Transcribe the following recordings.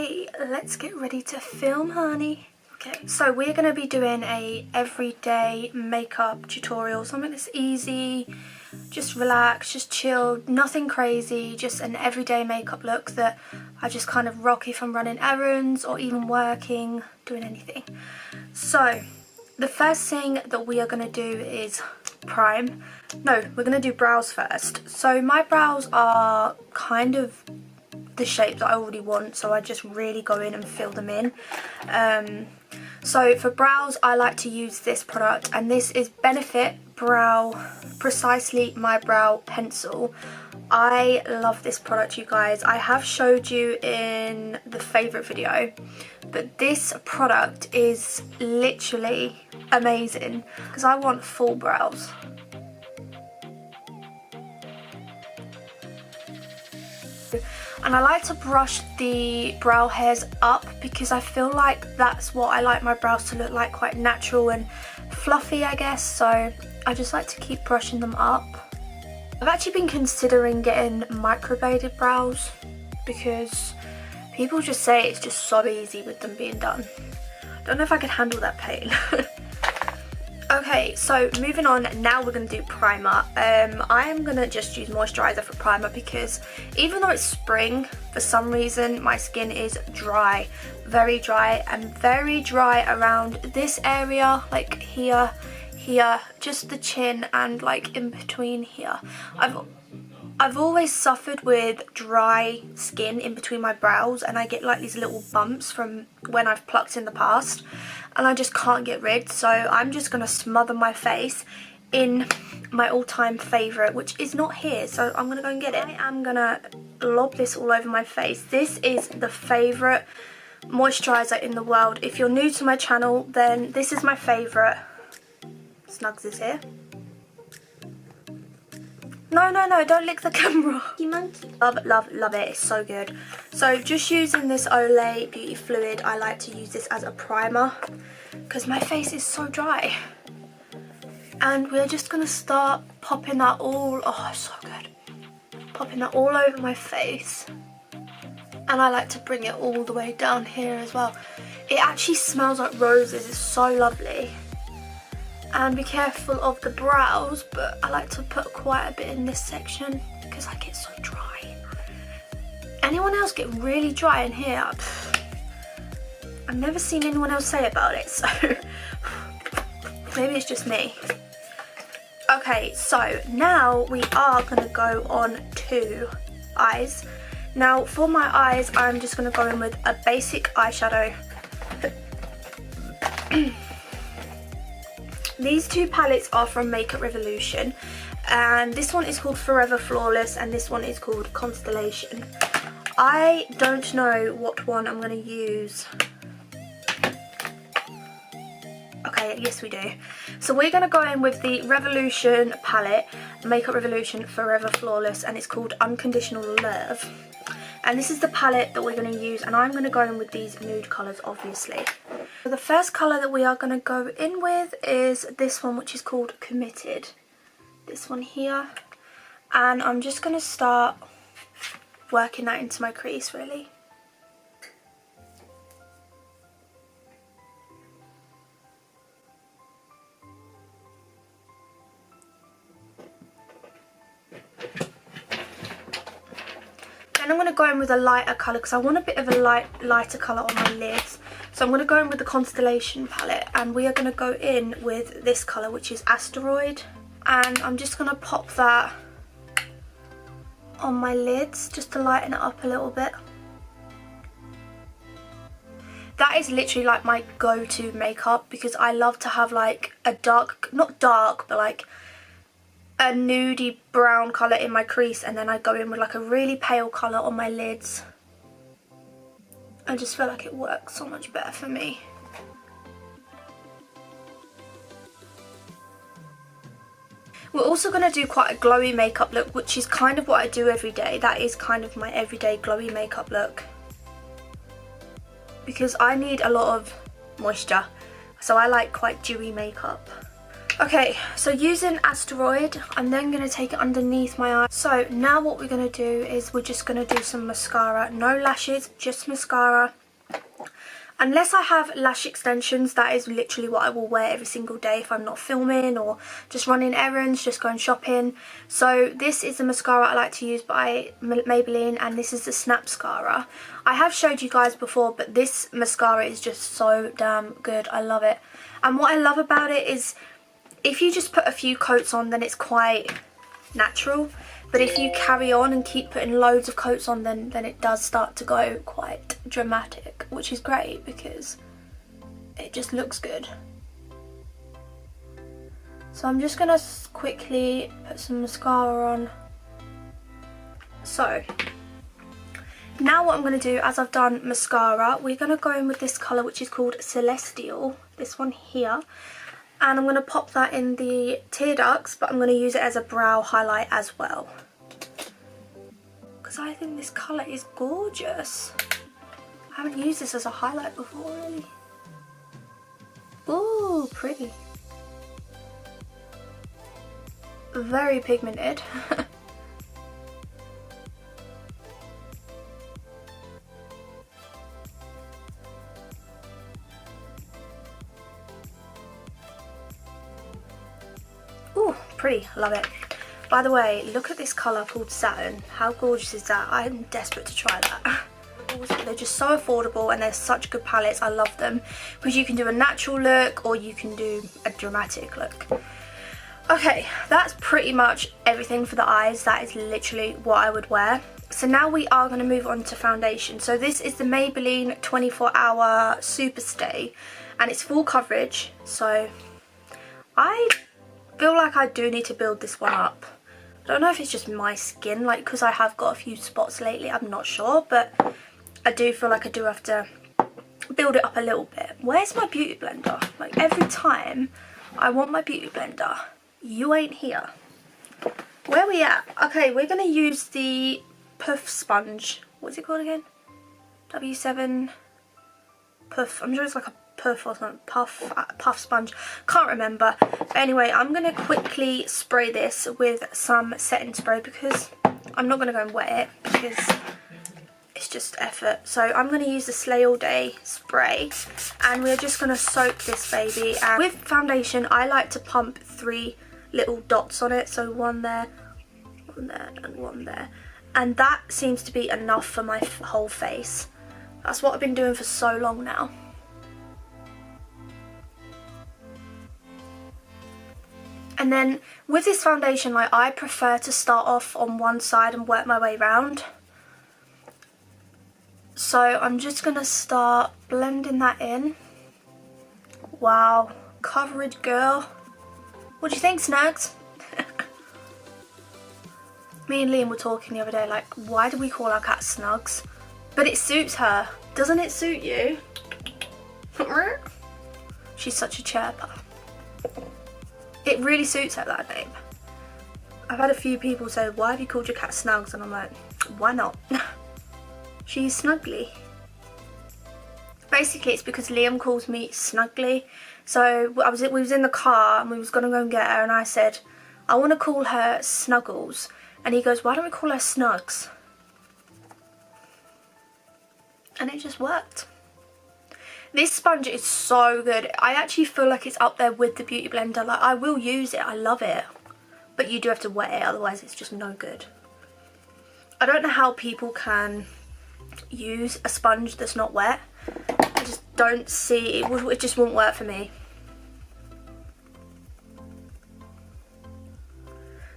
Okay, let's get ready to film, honey. Okay, so we're going to be doing a everyday makeup tutorial, something that's easy, just relax, just chill, nothing crazy, just an everyday makeup look that I just kind of rock if I'm running errands or even working, doing anything. So the first thing that we are going to do is prime. No, we're going to do brows first. So my brows are kind of the shape that I already want, so I just really go in and fill them in. So for brows I like to use this product, and this is Benefit Precisely My Brow Pencil. I love this product, you guys. I have showed you in the favourite video, but this product is literally amazing because I want full brows. And I like to brush the brow hairs up because I feel like that's what I like my brows to look like, quite natural and fluffy, I guess. So I just like to keep brushing them up. I've actually been considering getting microbladed brows because people just say it's just so easy with them being done. Don't know if I could handle that pain. Okay, so moving on, now we're going to do primer. I am going to just use moisturiser for primer because even though it's spring, for some reason my skin is dry, very dry, and very dry around this area, like here, just the chin, and like in between here. I've always suffered with dry skin in between my brows, and I get like these little bumps from when I've plucked in the past, and I just can't get rid. So I'm just going to smother my face in my all-time favourite, which is not here, so I'm going to go and get it. I am going to lob this all over my face. This is the favourite moisturiser in the world. If you're new to my channel, then this is my favourite. Snugs is here. No, don't lick the camera. You monkey. Love it. It's so good. So just using this Olay Beauty Fluid, I like to use this as a primer because my face is so dry. And we're just going to start popping that all, oh, so good. Popping that all over my face. And I like to bring it all the way down here as well. It actually smells like roses. It's so lovely. And be careful of the brows, but I like to put quite a bit in this section because I get so dry. Anyone else get really dry in here? I've never seen anyone else say about it, so maybe it's just me. Okay, so now we are going to go on to eyes. Now for my eyes, I'm just going to go in with a basic eyeshadow. These two palettes are from Makeup Revolution, and this one is called Forever Flawless and this one is called Constellation. I don't know what one I'm going to use. Okay, yes we do. So we're going to go in with the Revolution palette, Makeup Revolution Forever Flawless, and it's called Unconditional Love. And this is the palette that we're going to use, and I'm going to go in with these nude colours, obviously. So the first colour that we are going to go in with is this one, which is called Committed. This one here. And I'm just going to start working that into my crease, really. Then I'm going to go in with a lighter colour because I want a bit of a lighter colour on my lids. So I'm going to go in with the Constellation palette, and we are going to go in with this colour, which is Asteroid. And I'm just going to pop that on my lids just to lighten it up a little bit. That is literally like my go-to makeup because I love to have like a dark, not dark, but like a nudie brown colour in my crease, and then I go in with like a really pale colour on my lids. I just feel like it works so much better for me. We're also going to do quite a glowy makeup look, which is kind of what I do every day. That is kind of my everyday glowy makeup look. Because I need a lot of moisture, so I like quite dewy makeup. Okay, so using Asteroid, I'm then going to take it underneath my eye. So now what we're going to do is we're just going to do some mascara. No lashes, just mascara. Unless I have lash extensions, that is literally what I will wear every single day if I'm not filming or just running errands, just going shopping. So this is the mascara I like to use by Maybelline, and this is the Snap Mascara. I have showed you guys before, but this mascara is just so damn good. I love it. And what I love about it is if you just put a few coats on, then it's quite natural. But if you carry on and keep putting loads of coats on, then it does start to go quite dramatic, which is great because it just looks good. So I'm just going to quickly put some mascara on. So now what I'm going to do, as I've done mascara, we're going to go in with this colour which is called Celestial, this one here. And I'm going to pop that in the tear ducts, but I'm going to use it as a brow highlight as well. Because I think this colour is gorgeous. I haven't used this as a highlight before, really. Ooh, pretty. Very pigmented. Ooh, pretty. Love it. By the way, look at this colour called Satin. How gorgeous is that? I'm desperate to try that. They're just so affordable and they're such good palettes. I love them because you can do a natural look or you can do a dramatic look. Okay, that's pretty much everything for the eyes. That is literally what I would wear. So now we are going to move on to foundation. So this is the Maybelline 24-Hour Super Stay and it's full coverage. So I feel like I do need to build this one up. I don't know if it's just my skin, like because I have got a few spots lately, I'm not sure, but I do feel like I do have to build it up a little bit. Where's my beauty blender? Like every time I want my beauty blender, you ain't here. Where are we at? Okay, we're going to use the Puff Sponge. What's it called again? W7 Puff. I'm sure it's like a puff or something. Puff sponge. Can't remember. But anyway, I'm going to quickly spray this with some setting spray because I'm not going to go and wet it because it's just effort. So I'm going to use the Slay All Day spray and we're just going to soak this baby. And with foundation, I like to pump 3 little dots on it. So one there, and one there. And that seems to be enough for my whole face. That's what I've been doing for so long now. And then with this foundation, like I prefer to start off on one side and work my way round. So I'm just going to start blending that in. Wow, coverage girl. What do you think, Snugs? Me and Liam were talking the other day, like, why do we call our cat Snugs? But it suits her. Doesn't it suit you? She's such a chirper. It really suits her, that name. I've had a few people say, why have you called your cat Snugs? And I'm like, why not? She's snuggly. Basically, it's because Liam calls me Snuggly. So we was in the car and we was going to go and get her and I said, I want to call her Snuggles. And he goes, why don't we call her Snugs? And it just worked. This sponge is so good. I actually feel like it's up there with the Beauty Blender. Like, I will use it. I love it. But you do have to wet it, otherwise it's just no good. I don't know how people can use a sponge that's not wet. I just don't see, it just won't work for me.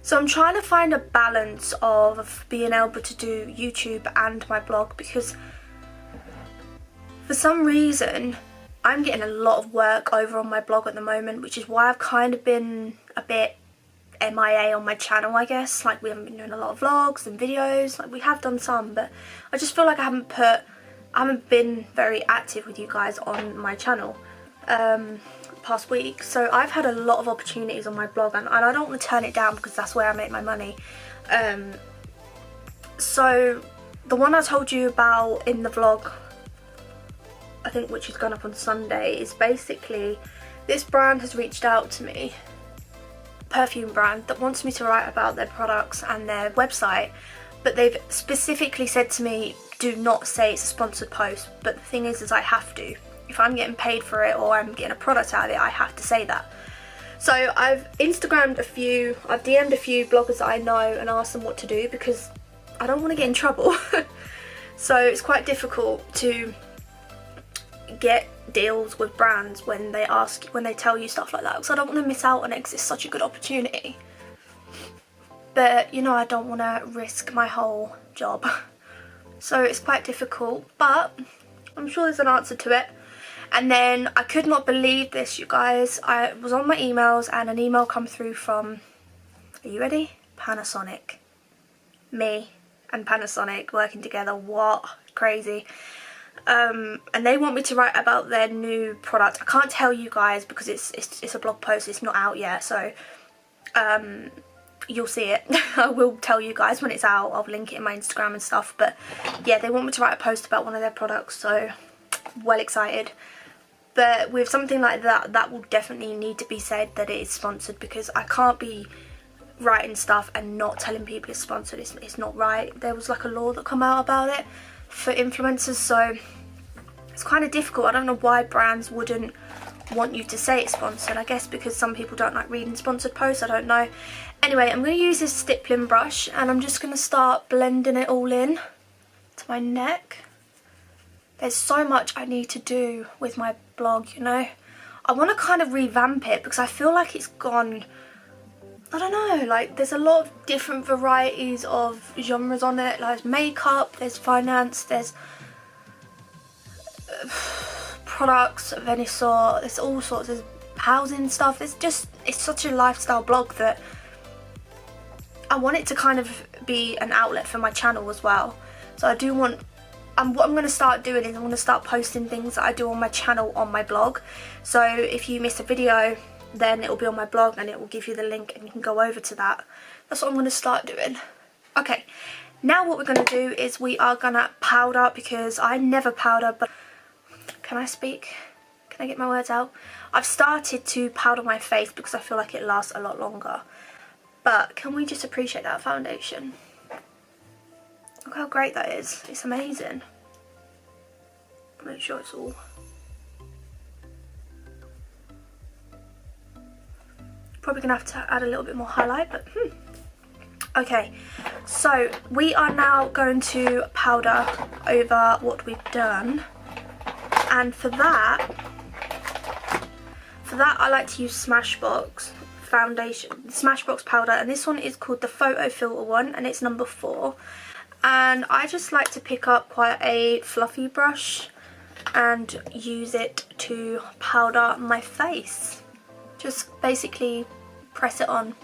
So I'm trying to find a balance of being able to do YouTube and my blog because for some reason, I'm getting a lot of work over on my blog at the moment, which is why I've kind of been a bit MIA on my channel, I guess. Like, we haven't been doing a lot of vlogs and videos. Like, we have done some, but I just feel like I haven't been very active with you guys on my channel past week. So I've had a lot of opportunities on my blog, and I don't want to turn it down because that's where I make my money. So the one I told you about in the vlog, I think, which is going up on Sunday, is basically this brand has reached out to me, perfume brand, that wants me to write about their products and their website, but they've specifically said to me, do not say it's a sponsored post. But the thing is I have to, if I'm getting paid for it or I'm getting a product out of it, I have to say that. So I've Instagrammed a few, I've DM'd a few bloggers that I know and asked them what to do because I don't want to get in trouble. So it's quite difficult to get deals with brands when they tell you stuff like that, because I don't want to miss out on it because it's such a good opportunity. But you know, I don't want to risk my whole job. So it's quite difficult, but I'm sure there's an answer to it. And then I could not believe this, you guys. I was on my emails and an email come through from, are you ready? Panasonic. Me and Panasonic working together. What? Crazy. And they want me to write about their new product. I can't tell you guys because it's a blog post. It's not out yet, so you'll see it. I will tell you guys when it's out. I'll link it in my Instagram and stuff. But yeah, they want me to write a post about one of their products, so well excited. But with something like that, that will definitely need to be said that it is sponsored, because I can't be writing stuff and not telling people it's sponsored. It's not right. There was like a law that come out about it for influencers, so it's kind of difficult. I don't know why brands wouldn't want you to say it's sponsored. I guess because some people don't like reading sponsored posts, I don't know. Anyway, I'm going to use this stippling brush and I'm just going to start blending it all in to my neck. There's so much I need to do with my blog, you know. I want to kind of revamp it because I feel like it's gone, I don't know, like there's a lot of different varieties of genres on it. Like there's makeup, there's finance, there's products of any sort, there's all sorts of housing stuff. It's such a lifestyle blog that I want it to kind of be an outlet for my channel as well. So I do want, what I'm going to start doing is I'm going to start posting things that I do on my channel on my blog. So if you miss a video, then it will be on my blog and it will give you the link and you can go over to that. That's what I'm going to start doing. Okay, now what we're going to do is we are going to powder, because I never powder, but can I speak? Can I get my words out? I've started to powder my face because I feel like it lasts a lot longer. But can we just appreciate that foundation? Look how great that is. It's amazing. Make sure it's all. Probably gonna have to add a little bit more highlight, but okay. So we are now going to powder over what we've done, and for that I like to use Smashbox foundation, Smashbox powder, and this one is called the Photo Filter one, and it's number 4. And I just like to pick up quite a fluffy brush and use it to powder my face. Just basically press it on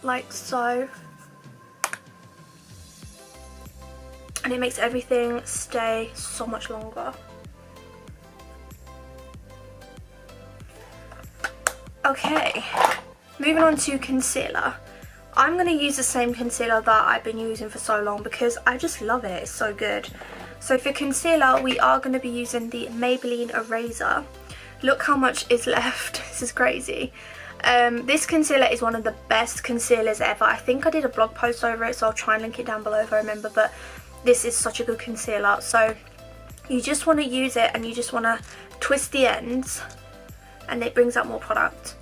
like so, and it makes everything stay so much longer. Okay, moving on to concealer. I'm going to use the same concealer that I've been using for so long because I just love it. It's so good. So for concealer, we are going to be using the Maybelline Eraser. Look how much is left. This is crazy. This concealer is one of the best concealers ever. I think I did a blog post over it, so I'll try and link it down below if I remember. But this is such a good concealer. So you just want to use it and you just want to twist the ends and it brings out more product.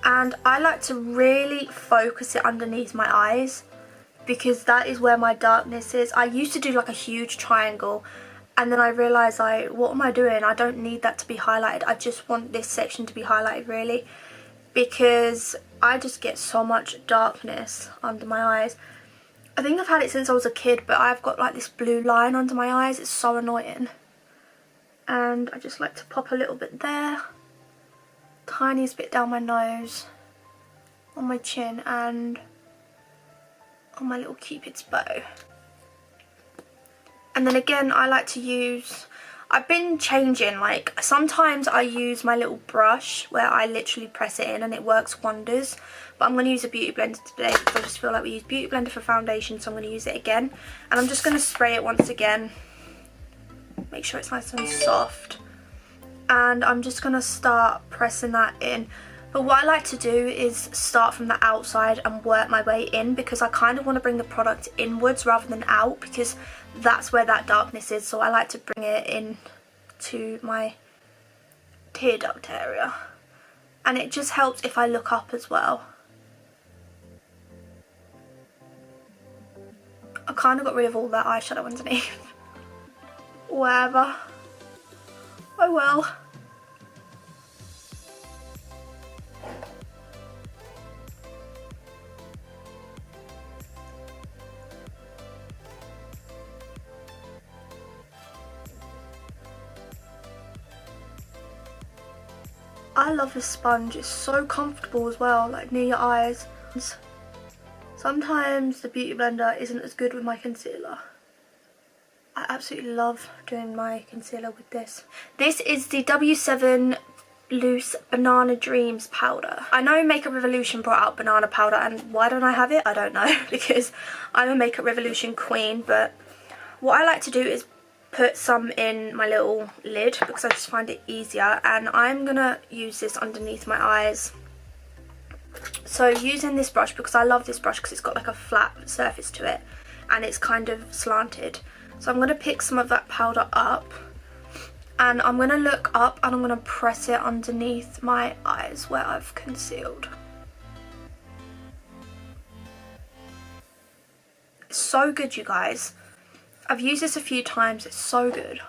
And I like to really focus it underneath my eyes because that is where my darkness is. I used to do like a huge triangle, and then I realised, like, what am I doing? I don't need that to be highlighted. I just want this section to be highlighted, really, because I just get so much darkness under my eyes. I think I've had it since I was a kid, but I've got like this blue line under my eyes. It's so annoying. And I just like to pop a little bit there. Tiniest bit down my nose, on my chin, and on my little cupid's bow. And then again, I like to use, I've been changing, like sometimes I use my little brush where I literally press it in and it works wonders, but I'm going to use a beauty blender today because I just feel like we use beauty blender for foundation, so I'm going to use it again. And I'm just going to spray it once again, make sure it's nice and soft. And I'm just going to start pressing that in. But what I like to do is start from the outside and work my way in, because I kind of want to bring the product inwards rather than out, because that's where that darkness is. So I like to bring it in to my tear duct area. And it just helps if I look up as well. I kind of got rid of all that eyeshadow underneath. Whatever. Oh well. I love this sponge, it's so comfortable as well, like near your eyes. Sometimes the Beauty Blender isn't as good with my concealer. I absolutely love doing my concealer with this. This is the W7 Loose Banana Dreams powder. I know Makeup Revolution brought out banana powder, and why don't I have it? I don't know, because I'm a Makeup Revolution queen, but what I like to do is put some in my little lid because I just find it easier, and I'm gonna use this underneath my eyes. So using this brush, because I love this brush because it's got like a flat surface to it and it's kind of slanted, so I'm gonna pick some of that powder up and I'm gonna look up and I'm gonna press it underneath my eyes where I've concealed. It's so good, you guys. I've used this a few times, it's so good.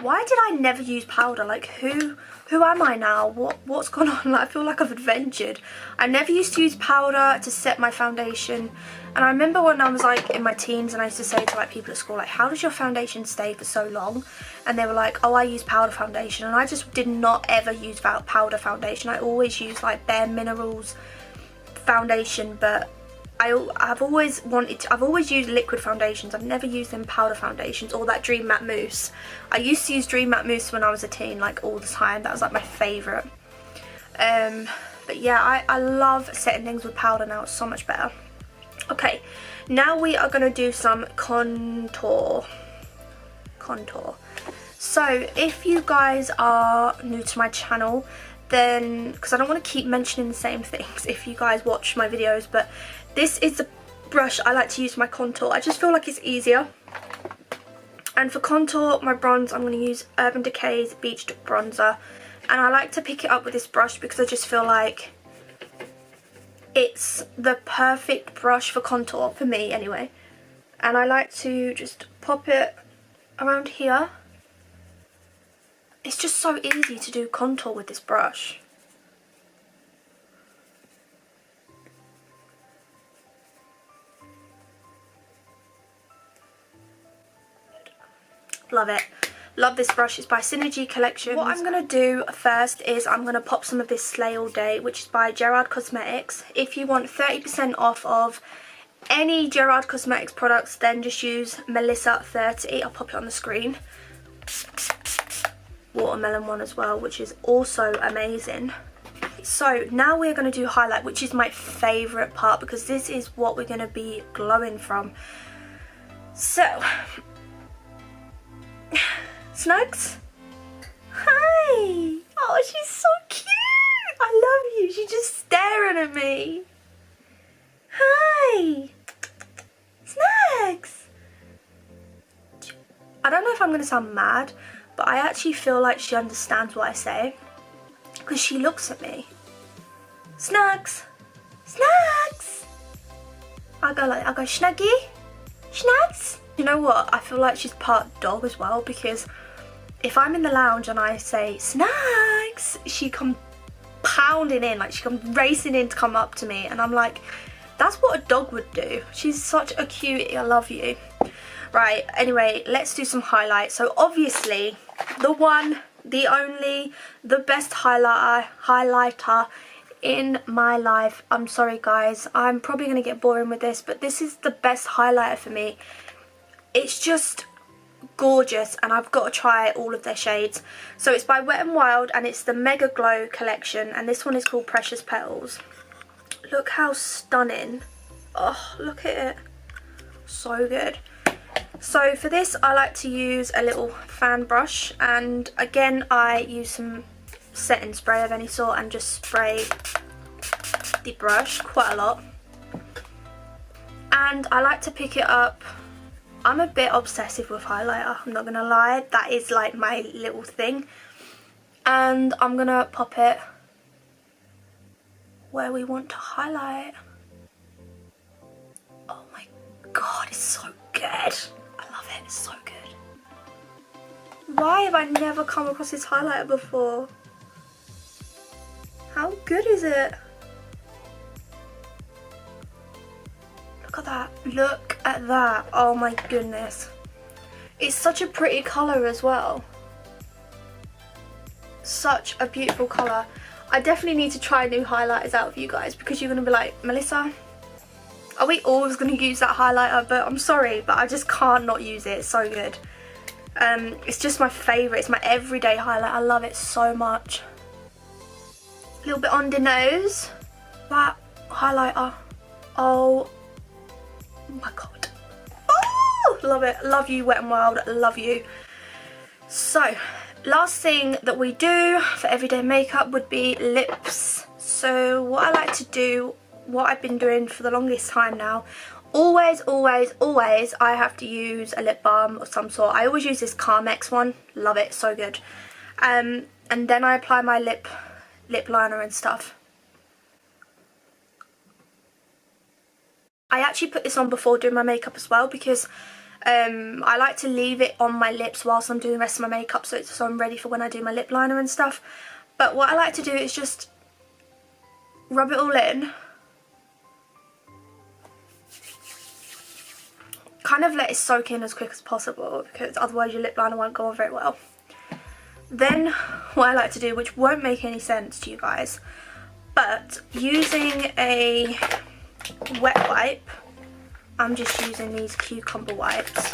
Why did I never use powder? Like, who am I now? What's gone on? Like, I feel like I've adventured. I never used to use powder to set my foundation. And I remember when I was like in my teens and I used to say to like people at school, like, how does your foundation stay for so long? And they were like, oh, I use powder foundation. And I just did not ever use powder foundation. I always use like Bare Minerals foundation, but I've always used liquid foundations. I've never used them powder foundations or that Dream Matte Mousse. I used to use Dream Matte Mousse when I was a teen, like all the time. That was like my favourite. But yeah, I love setting things with powder now. It's so much better. Okay, now we are going to do some contour. So if you guys are new to my channel, then, because I don't want to keep mentioning the same things if you guys watch my videos, but this is the brush I like to use for my contour. I just feel like it's easier. And for contour, my bronze, I'm going to use Urban Decay's Beach Bronzer. And I like to pick it up with this brush because I just feel like it's the perfect brush for contour, for me anyway. And I like to just pop it around here. It's just so easy to do contour with this brush. Love it. Love this brush. It's by Synergy Collection. What I'm going to do first is I'm going to pop some of this Slay All Day, which is by Gerard Cosmetics. If you want 30% off of any Gerard Cosmetics products, then just use Melissa30. I'll pop it on the screen. Watermelon one as well, which is also amazing. So now we're going to do highlight, which is my favourite part because this is what we're going to be glowing from. So... Snugs? Hi! Oh, she's so cute! I love you. She's just staring at me. Hi! Snugs! I don't know if I'm going to sound mad, but I actually feel like she understands what I say because she looks at me. Snugs! Snugs! I go Snuggy? Snugs? You know what? I feel like she's part dog as well because if I'm in the lounge and I say Snugs, she comes pounding in, like she comes racing in to come up to me, and I'm like, that's what a dog would do. She's such a cutie. I love you. Right, anyway, let's do some highlights. So obviously, the one, the only, the best highlighter in my life. I'm sorry guys, I'm probably going to get boring with this, but this is the best highlighter for me. It's just gorgeous and I've got to try all of their shades. So it's by Wet n Wild and it's the Mega Glow collection, and this one is called Precious Petals. Look how stunning. Oh, look at it. So good. So for this I like to use a little fan brush, and again I use some setting spray of any sort and just spray the brush quite a lot. And I like to pick it up I'm a bit obsessive with highlighter, I'm not gonna lie. That is like my little thing. And I'm gonna pop it where we want to highlight. Oh my god, it's so good. I love it, it's so good. Why have I never come across this highlighter before? How good is it? Look at that, look at that. Oh my goodness. It's such a pretty colour as well. Such a beautiful colour. I definitely need to try new highlighters out for you guys, because you're going to be like, Melissa, are we always going to use that highlighter? But I'm sorry, but I just can't not use it. It's so good. It's just my favourite. It's my everyday highlight. I love it so much. A little bit on the nose. That highlighter. Oh my god. Oh, love it. Love you, Wet n Wild. Love you. So, last thing that we do for everyday makeup would be lips. So what I like to do, what I've been doing for the longest time now, always I have to use a lip balm of some sort. I always use this Carmex one. Love it, so good. And then I apply my lip liner and stuff. I actually put this on before doing my makeup as well, because I like to leave it on my lips whilst I'm doing the rest of my makeup, so I'm ready for when I do my lip liner and stuff. But what I like to do is just rub it all in. Kind of let it soak in as quick as possible, because otherwise your lip liner won't go on very well. Then what I like to do, which won't make any sense to you guys, but using a wet wipe, I'm just using these cucumber wipes.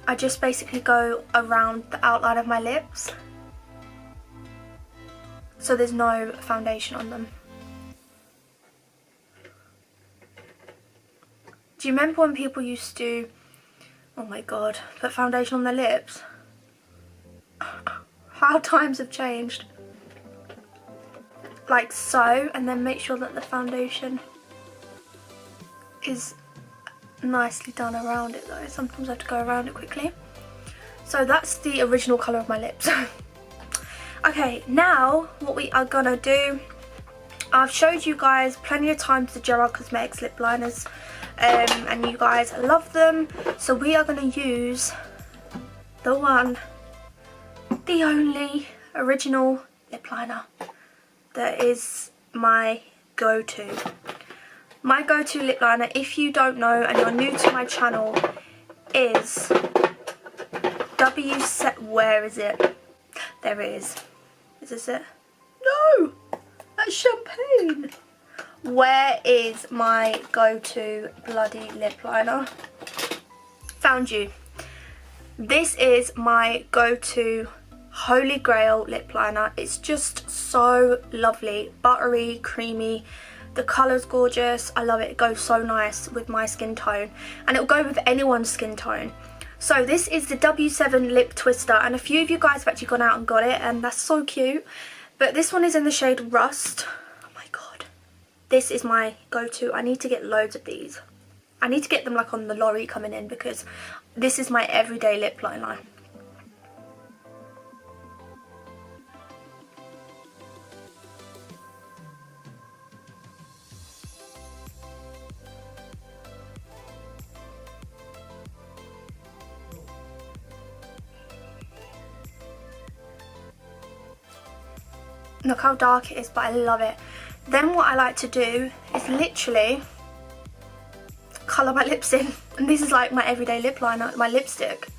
I just basically go around the outline of my lips, so there's no foundation on them. Do you remember when people used to, oh my god, put foundation on their lips? How times have changed. Like so, and then make sure that the foundation is nicely done around it though. Sometimes I have to go around it quickly. So that's the original colour of my lips. Okay, now what we are gonna do, I've showed you guys plenty of times the Gerard Cosmetics lip liners, and you guys love them, so we are gonna use the one, the only original lip liner that is my go-to. My go-to lip liner, if you don't know and you're new to my channel, is where is it? There it is. Is this it? No! That's champagne! Where is my go-to bloody lip liner? Found you. This is my go-to holy grail lip liner. It's just so lovely. Buttery, creamy. The colour's gorgeous. I love it. It goes so nice with my skin tone. And it'll go with anyone's skin tone. So this is the W7 Lip Twister. And a few of you guys have actually gone out and got it. And that's so cute. But this one is in the shade Rust. Oh my god. This is my go-to. I need to get loads of these. I need to get them like on the lorry coming in, because this is my everyday lip liner. Look how dark it is, but I love it. Then what I like to do is literally colour my lips in. And this is like my everyday lip liner, my lipstick.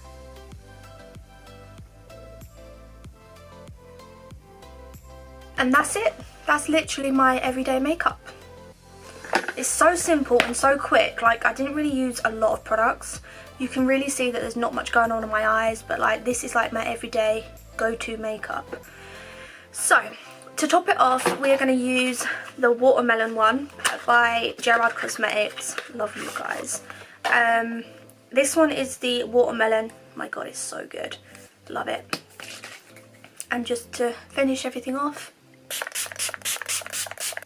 And that's it. That's literally my everyday makeup. It's so simple and so quick. Like, I didn't really use a lot of products. You can really see that there's not much going on in my eyes, but like this is like my everyday go-to makeup. So, to top it off, we are going to use the watermelon one by Gerard Cosmetics. Love you guys. This one is the watermelon. My god, it's so good. Love it. And just to finish everything off,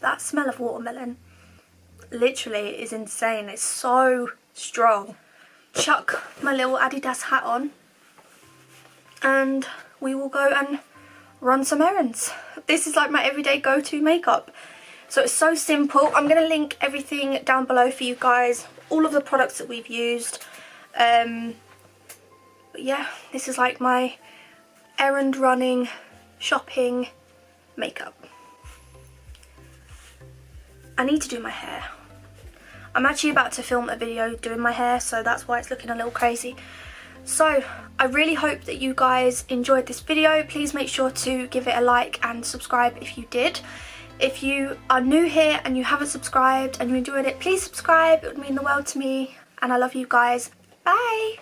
that smell of watermelon literally is insane. It's so strong. chuck my little Adidas hat on and we will go and run some errands. This is like my everyday go-to makeup. So it's so simple. I'm going to link everything down below for you guys, all of the products that we've used. But yeah, this is like my errand running, shopping makeup. I need to do my hair. I'm actually about to film a video doing my hair, so that's why it's looking a little crazy. So I really hope that you guys enjoyed this video. Please make sure to give it a like and subscribe if you did. If you are new here and you haven't subscribed and you enjoyed it, please subscribe. It would mean the world to me, and I love you guys. Bye!